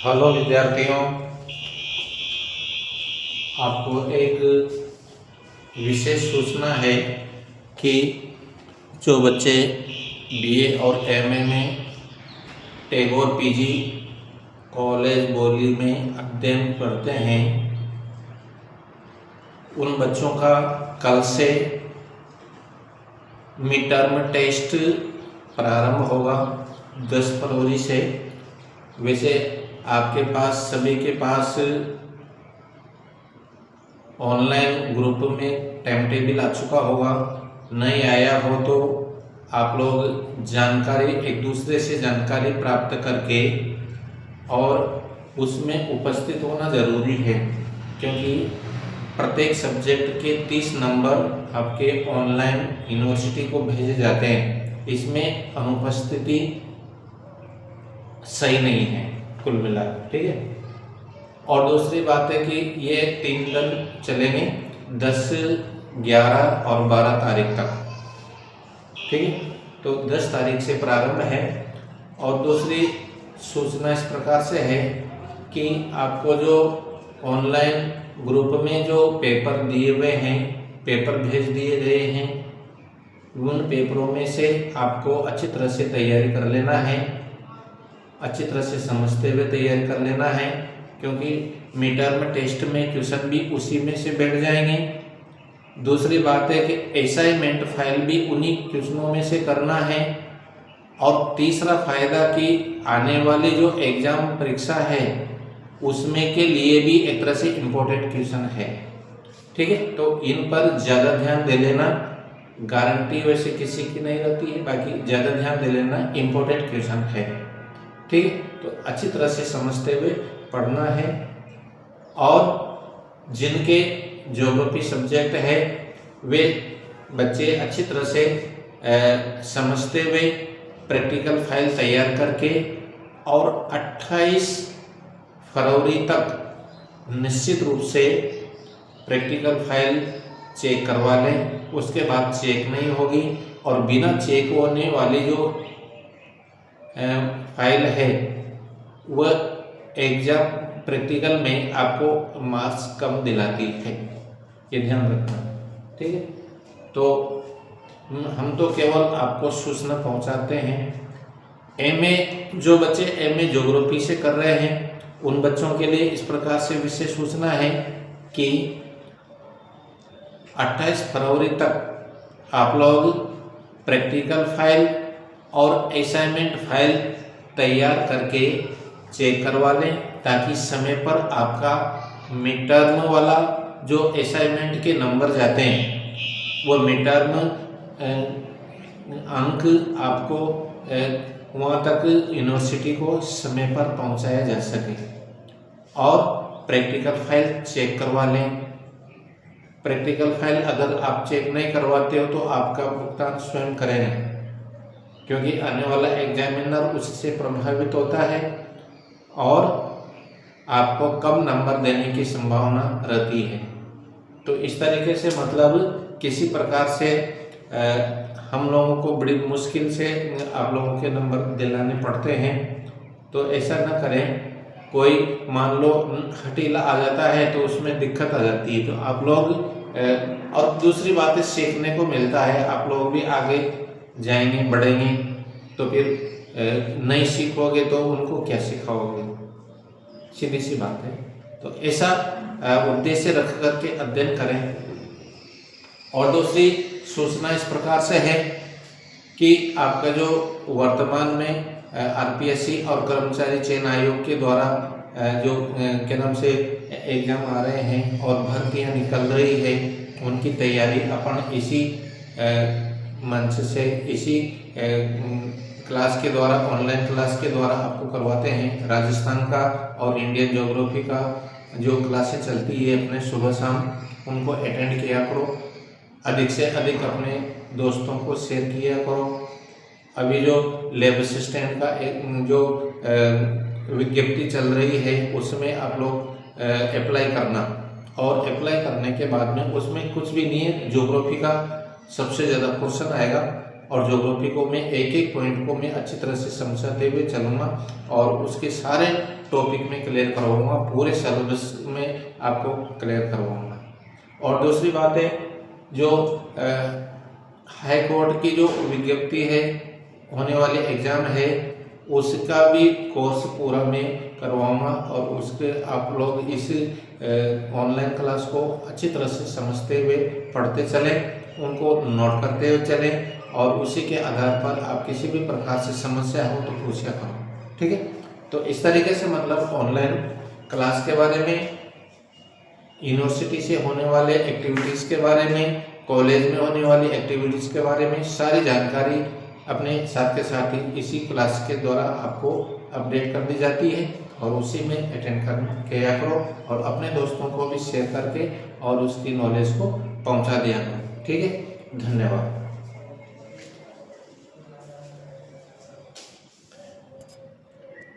Hello विद्यार्थियों, आपको एक विशेष सूचना है कि जो बच्चे बीए और एमए में टैगोर पीजी कॉलेज बौली में अध्ययन करते हैं, उन बच्चों का कल से मिड टर्म टेस्ट प्रारंभ होगा 10 फरवरी से। वैसे आपके पास सभी के पास ऑनलाइन ग्रुप में टाइम टेबल आ चुका होगा। नहीं आया हो तो आप लोग जानकारी एक दूसरे से जानकारी प्राप्त करके और उसमें उपस्थित होना ज़रूरी है, क्योंकि प्रत्येक सब्जेक्ट के 30 नंबर आपके ऑनलाइन यूनिवर्सिटी को भेजे जाते हैं। इसमें अनुपस्थिति सही नहीं है कुल मिलाकर, ठीक है। और दूसरी बात है कि ये 3 दिन चलेंगे, 10, 11 और 12 तारीख तक, ठीक है। तो 10 तारीख से प्रारंभ है। और दूसरी सूचना इस प्रकार से है कि आपको जो ऑनलाइन ग्रुप में जो पेपर दिए हुए हैं, पेपर भेज दिए गए हैं, उन पेपरों में से आपको अच्छी तरह से तैयारी कर लेना है, अच्छी तरह से समझते हुए तैयारी कर लेना है, क्योंकि मिड टर्म टेस्ट में क्वेश्चन भी उसी में से बैठ जाएंगे। दूसरी बात है कि असाइनमेंट फाइल भी उन्हीं क्वेश्चनों में से करना है। और तीसरा फायदा कि आने वाली जो एग्जाम परीक्षा है उसमें के लिए भी एक तरह से इम्पोर्टेंट क्वेश्चन है, ठीक है। तो इन पर ज़्यादा ध्यान दे लेना, गारंटी वैसे किसी की नहीं रहती है, बाकी ज़्यादा ध्यान दे लेना, इम्पोर्टेंट क्वेश्चन है, ठीक है। तो अच्छी तरह से समझते हुए पढ़ना है। और जिनके ज्योग्राफी सब्जेक्ट है वे बच्चे अच्छी तरह से समझते हुए प्रैक्टिकल फाइल तैयार करके और 28 फरवरी तक निश्चित रूप से प्रैक्टिकल फाइल चेक करवा लें। उसके बाद चेक नहीं होगी और बिना चेक होने वाली जो फाइल है वह एग्जाम प्रैक्टिकल में आपको मार्क्स कम दिलाती है, ये ध्यान रखना, ठीक है। तो हम तो केवल आपको सूचना पहुंचाते हैं। एमए जो बच्चे एमए ज्योग्राफी से कर रहे हैं उन बच्चों के लिए इस प्रकार से विशेष सूचना है कि 28 फरवरी तक आप लोग प्रैक्टिकल फाइल और असाइनमेंट फाइल तैयार करके चेक करवा लें, ताकि समय पर आपका मिड टर्म वाला जो असाइनमेंट के नंबर जाते हैं वो मिड टर्म अंक आपको वहाँ तक यूनिवर्सिटी को समय पर पहुँचाया जा सके। और प्रैक्टिकल फाइल चेक करवा लें। प्रैक्टिकल फाइल अगर आप चेक नहीं करवाते हो तो आपका भुगतान स्वयं करें, क्योंकि आने वाला एग्जामिनर उससे प्रभावित होता है और आपको कम नंबर देने की संभावना रहती है। तो इस तरीके से मतलब किसी प्रकार से हम लोगों को बड़ी मुश्किल से आप लोगों के नंबर दिलाने पड़ते हैं, तो ऐसा ना करें। कोई मान लो हटीला आ जाता है तो उसमें दिक्कत आ जाती है, तो आप लोग और दूसरी बात है सीखने को मिलता है, आप लोग भी आगे जाएंगे बढ़ेंगे, तो फिर नहीं सीखोगे तो उनको क्या सिखाओगे, सीधी सी बात है। तो ऐसा उद्देश्य रख करके अध्ययन करें। और दूसरी सूचना इस प्रकार से है कि आपका जो वर्तमान में आरपीएससी और कर्मचारी चयन आयोग के द्वारा जो क्या नाम से एग्जाम आ रहे हैं और भर्तियां निकल रही है, उनकी तैयारी अपन इसी मंच से, इसी क्लास के द्वारा, ऑनलाइन क्लास के द्वारा आपको करवाते हैं। राजस्थान का और इंडियन ज्योग्राफी का जो क्लासें चलती है अपने सुबह शाम, उनको अटेंड किया करो। अधिक से अधिक अपने दोस्तों को शेयर किया करो। अभी जो लैब असिस्टेंट का एक जो विज्ञप्ति चल रही है उसमें आप लोग अप्लाई करना, और अप्लाई करने के बाद में उसमें कुछ भी नहीं है, ज्योग्राफी का सबसे ज़्यादा क्वेश्चन आएगा और ज्योग्राफी को मैं एक एक पॉइंट को मैं अच्छी तरह से समझाते हुए चलूँगा और उसके सारे टॉपिक में क्लियर करवाऊँगा, पूरे सिलेबस में आपको क्लियर करवाऊँगा। और दूसरी बात है, जो हाई कोर्ट की जो विज्ञप्ति है, होने वाले एग्ज़ाम है, उसका भी कोर्स पूरा मैं करवाऊँगा और उसके आप लोग इस ऑनलाइन क्लास को अच्छी तरह से समझते हुए पढ़ते चलें, उनको नोट करते हुए चलें और उसी के आधार पर आप किसी भी प्रकार से समस्या हो तो पूछा करो, ठीक है। तो इस तरीके से मतलब ऑनलाइन क्लास के बारे में, यूनिवर्सिटी से होने वाले एक्टिविटीज़ के बारे में, कॉलेज में होने वाली एक्टिविटीज़ के बारे में सारी जानकारी अपने साथ के साथ ही इसी क्लास के द्वारा आपको अपडेट कर दी जाती है और उसी में अटेंड किया करो और अपने दोस्तों को भी शेयर करके और उसकी नॉलेज को पहुंचा दिया करो, ठीक है। धन्यवाद।